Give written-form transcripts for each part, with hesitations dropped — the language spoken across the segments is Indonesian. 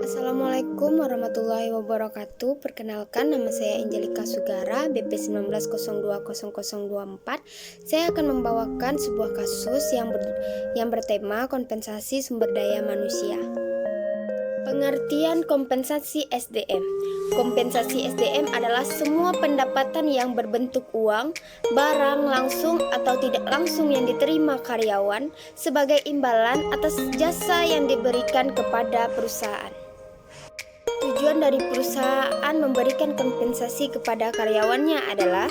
Assalamualaikum warahmatullahi wabarakatuh. Perkenalkan, nama saya Angelika Sugara, BP 19020024. Saya akan membawakan sebuah kasus yang bertema kompensasi sumber daya manusia. Pengertian kompensasi SDM. Kompensasi SDM adalah semua pendapatan yang berbentuk uang, barang langsung atau tidak langsung yang diterima karyawan sebagai imbalan atas jasa yang diberikan kepada perusahaan. Tujuan dari perusahaan memberikan kompensasi kepada karyawannya adalah: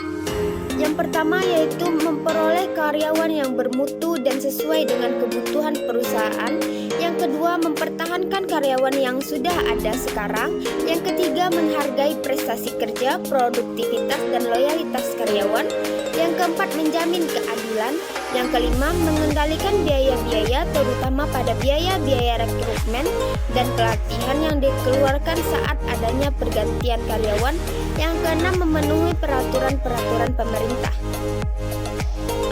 yang pertama yaitu memperoleh karyawan yang bermutu dan sesuai dengan kebutuhan perusahaan. Yang kedua, mempertahankan karyawan yang sudah ada sekarang. Yang ketiga, menghargai prestasi kerja, produktivitas, dan loyalitas karyawan. Yang keempat, menjamin keadilan. Yang kelima, mengendalikan biaya-biaya, terutama pada biaya-biaya rekrutmen dan pelatihan yang dikeluarkan saat adanya pergantian karyawan. Yang keenam, memenuhi peraturan-peraturan pemerintah.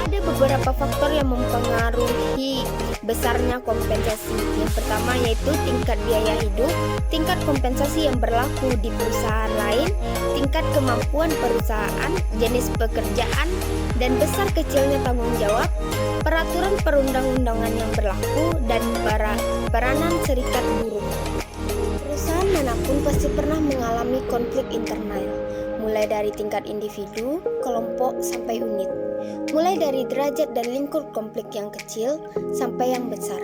Ada beberapa faktor yang mempengaruhi besarnya kompensasi. Yang pertama yaitu tingkat biaya hidup, tingkat kompensasi yang berlaku di perusahaan lain, tingkat kemampuan perusahaan, jenis pekerjaan, dan besar kecilnya tanggung jawab, peraturan perundang-undangan yang berlaku, dan peranan serikat buruh. Perusahaan manapun pasti pernah mengalami konflik internal, mulai dari tingkat individu, kelompok, sampai unit. Mulai dari derajat dan lingkup konflik yang kecil sampai yang besar.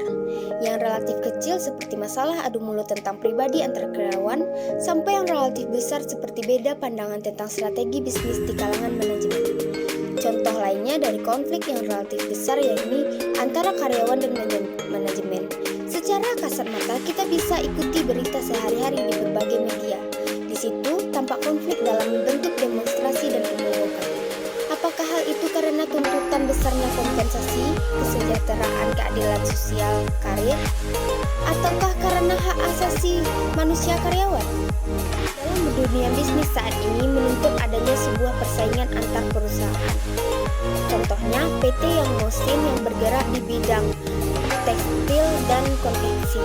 Yang relatif kecil seperti masalah adu mulut tentang pribadi antar karyawan, sampai yang relatif besar seperti beda pandangan tentang strategi bisnis di kalangan manajemen. Contoh lainnya dari konflik yang relatif besar yakni antara karyawan dan manajemen. Secara kasat mata kita bisa ikuti berita sehari-hari di berbagai media. Di situ tampak konflik dalam bentuk demonstrasi dan pemogokan. Apakah hal itu karena tuntutan besarnya kompensasi, kesejahteraan, keadilan sosial, karir, ataukah karena hak asasi manusia karyawan? Dalam dunia bisnis saat ini menuntut adanya sebuah persaingan antar perusahaan. Contohnya PT Yang Mosin yang bergerak di bidang tekstil dan konveksi.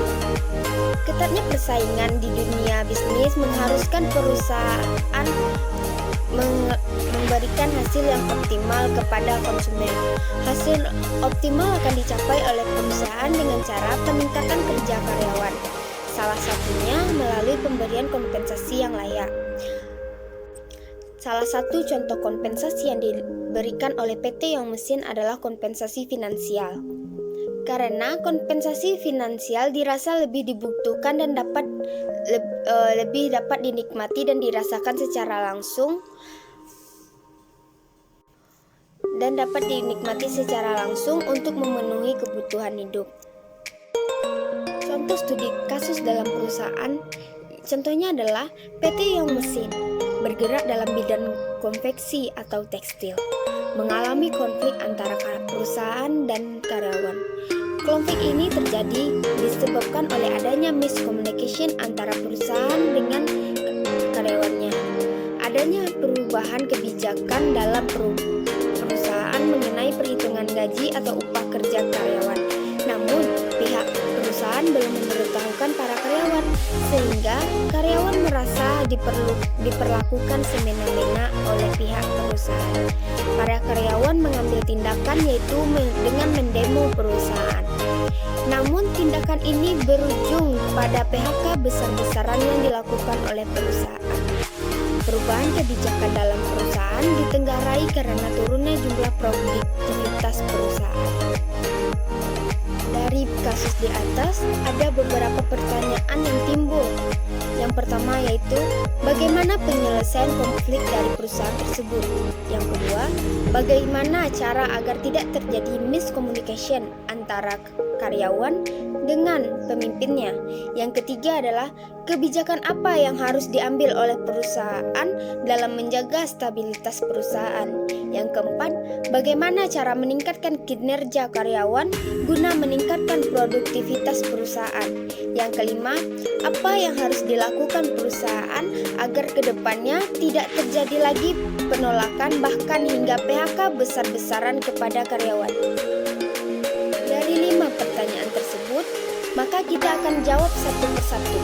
Ketatnya persaingan di dunia bisnis mengharuskan perusahaan memberikan hasil yang optimal kepada konsumen. Hasil optimal akan dicapai oleh perusahaan dengan cara peningkatan kerja karyawan. Salah satunya melalui pemberian kompensasi yang layak. Salah satu contoh kompensasi yang diberikan oleh PT Yang Mesin adalah kompensasi finansial. Karena kompensasi finansial dirasa lebih dibutuhkan dan lebih dapat dinikmati dan dirasakan secara langsung untuk memenuhi kebutuhan hidup. Contoh studi kasus dalam perusahaan, contohnya adalah PT Yang Mesin bergerak dalam bidang konveksi atau tekstil, mengalami konflik antara perusahaan dan karyawan. Konflik ini terjadi disebabkan oleh adanya miscommunication antara perusahaan dengan karyawannya. Adanya perubahan kebijakan dalam perusahaan mengenai perhitungan gaji atau upah kerja karyawan. Namun, pihak perusahaan belum memberitahukan para karyawan, sehingga karyawan merasa diperlakukan semena-mena oleh pihak perusahaan. Para karyawan mengambil tindakan yaitu dengan mendemo perusahaan. Namun tindakan ini berujung pada PHK besar-besaran yang dilakukan oleh perusahaan. Perubahan kebijakan dalam perusahaan ditenggarai karena turunnya jumlah produktivitas perusahaan. Dari kasus di atas, ada beberapa pertanyaan yang timbul. Yang pertama yaitu, bagaimana penyelesaian konflik dari perusahaan tersebut? Yang kedua, bagaimana cara agar tidak terjadi miscommunication antara karyawan dengan pemimpinnya? Yang ketiga adalah, kebijakan apa yang harus diambil oleh perusahaan dalam menjaga stabilitas perusahaan? Yang keempat, bagaimana cara meningkatkan kinerja karyawan guna meningkatkan produktivitas perusahaan? Yang kelima, apa yang harus dilakukan perusahaan agar kedepannya tidak terjadi lagi penolakan bahkan hingga PHK besar-besaran kepada karyawan? Dari 5 pertanyaan tersebut, maka kita saya akan jawab satu persatu.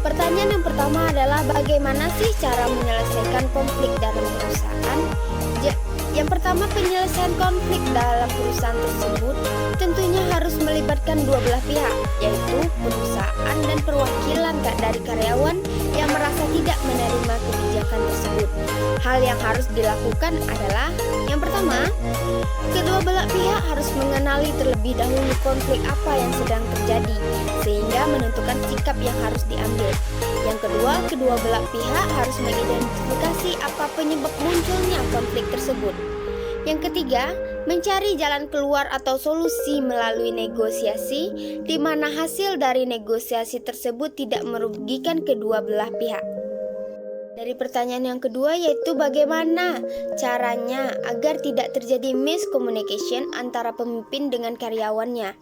Pertanyaan yang pertama adalah bagaimana sih cara menyelesaikan konflik dalam perusahaan? Yang pertama, penyelesaian konflik dalam perusahaan tersebut tentunya harus melibatkan dua belah pihak, yaitu perusahaan dan perwakilan dari karyawan yang merasa tidak menerima kebijakan tersebut. Hal yang harus dilakukan adalah yang pertama, kedua belah pihak harus mengenali terlebih dahulu konflik apa yang sedang terjadi, sehingga menentukan sikap yang harus diambil. Yang kedua, kedua belah pihak harus mengidentifikasi apa penyebab munculnya konflik tersebut. Yang ketiga, mencari jalan keluar atau solusi melalui negosiasi, di mana hasil dari negosiasi tersebut tidak merugikan kedua belah pihak. Dari pertanyaan yang kedua, yaitu bagaimana caranya agar tidak terjadi miscommunication antara pemimpin dengan karyawannya.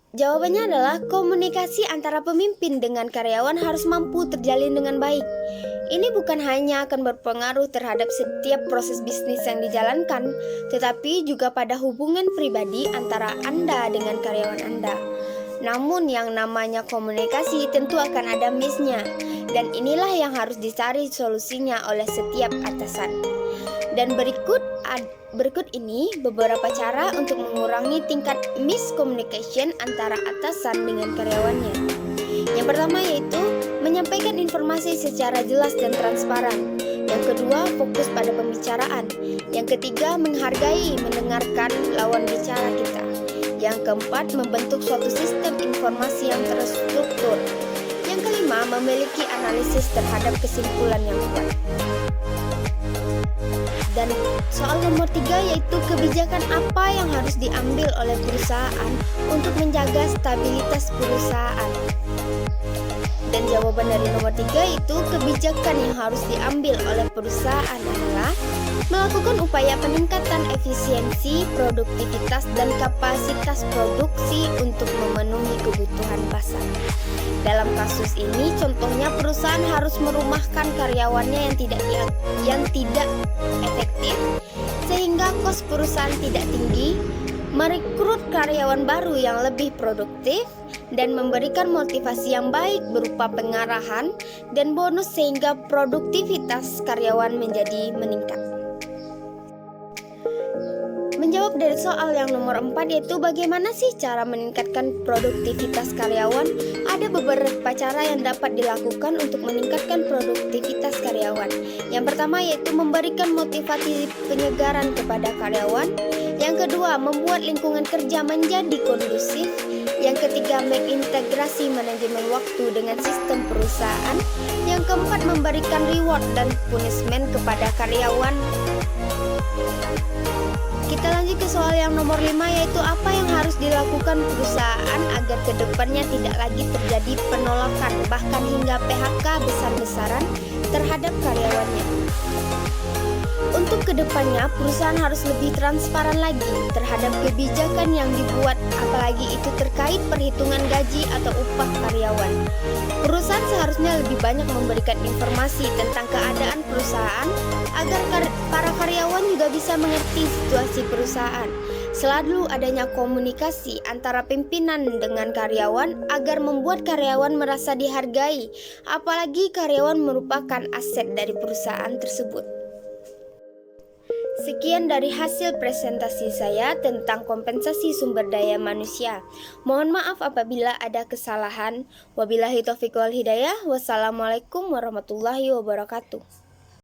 Jawabannya adalah komunikasi antara pemimpin dengan karyawan harus mampu terjalin dengan baik. Ini bukan hanya akan berpengaruh terhadap setiap proses bisnis yang dijalankan, tetapi juga pada hubungan pribadi antara Anda dengan karyawan Anda. Namun yang namanya komunikasi tentu akan ada miss-nya, dan inilah yang harus dicari solusinya oleh setiap atasan. Dan berikut ini beberapa cara untuk mengurangi tingkat miscommunication antara atasan dengan karyawannya. Yang pertama yaitu menyampaikan informasi secara jelas dan transparan. Yang kedua, fokus pada pembicaraan. Yang ketiga, menghargai mendengarkan lawan bicara kita. Yang keempat, membentuk suatu sistem informasi yang terstruktur. Yang kelima, memiliki analisis terhadap kesimpulan yang kuat. Dan soal nomor 3 yaitu kebijakan apa yang harus diambil oleh perusahaan untuk menjaga stabilitas perusahaan. Dan jawaban dari nomor 3 itu kebijakan yang harus diambil oleh perusahaan adalah melakukan upaya peningkatan efisiensi, produktivitas, dan kapasitas produksi untuk memenuhi kebutuhan pasar. Dalam kasus ini, contohnya perusahaan harus merumahkan karyawannya yang tidak efektif, sehingga kos perusahaan tidak tinggi, merekrut karyawan baru yang lebih produktif, dan memberikan motivasi yang baik berupa pengarahan dan bonus sehingga produktivitas karyawan menjadi meningkat. Menjawab dari soal yang nomor 4 yaitu bagaimana sih cara meningkatkan produktivitas karyawan? Ada beberapa cara yang dapat dilakukan untuk meningkatkan produktivitas karyawan. Yang pertama yaitu memberikan motivasi penyegaran kepada karyawan. Yang kedua, membuat lingkungan kerja menjadi kondusif. Yang ketiga, mengintegrasi manajemen waktu dengan sistem perusahaan. Yang keempat, memberikan reward dan punishment kepada karyawan. Kita lanjut ke soal yang nomor 5 yaitu apa yang harus dilakukan perusahaan agar kedepannya tidak lagi terjadi penolakan bahkan hingga PHK besar-besaran terhadap karyawannya. Untuk kedepannya perusahaan harus lebih transparan lagi terhadap kebijakan yang dibuat, apalagi itu terkait perhitungan gaji atau upah karyawan. Perusahaan seharusnya lebih banyak memberikan informasi tentang keadaan perusahaan agar para karyawan juga bisa mengerti situasi perusahaan. Selalu adanya komunikasi antara pimpinan dengan karyawan agar membuat karyawan merasa dihargai, apalagi karyawan merupakan aset dari perusahaan tersebut. Sekian dari hasil presentasi saya tentang kompensasi sumber daya manusia. Mohon maaf apabila ada kesalahan. Wabillahi taufiq wal hidayah. Wassalamualaikum warahmatullahi wabarakatuh.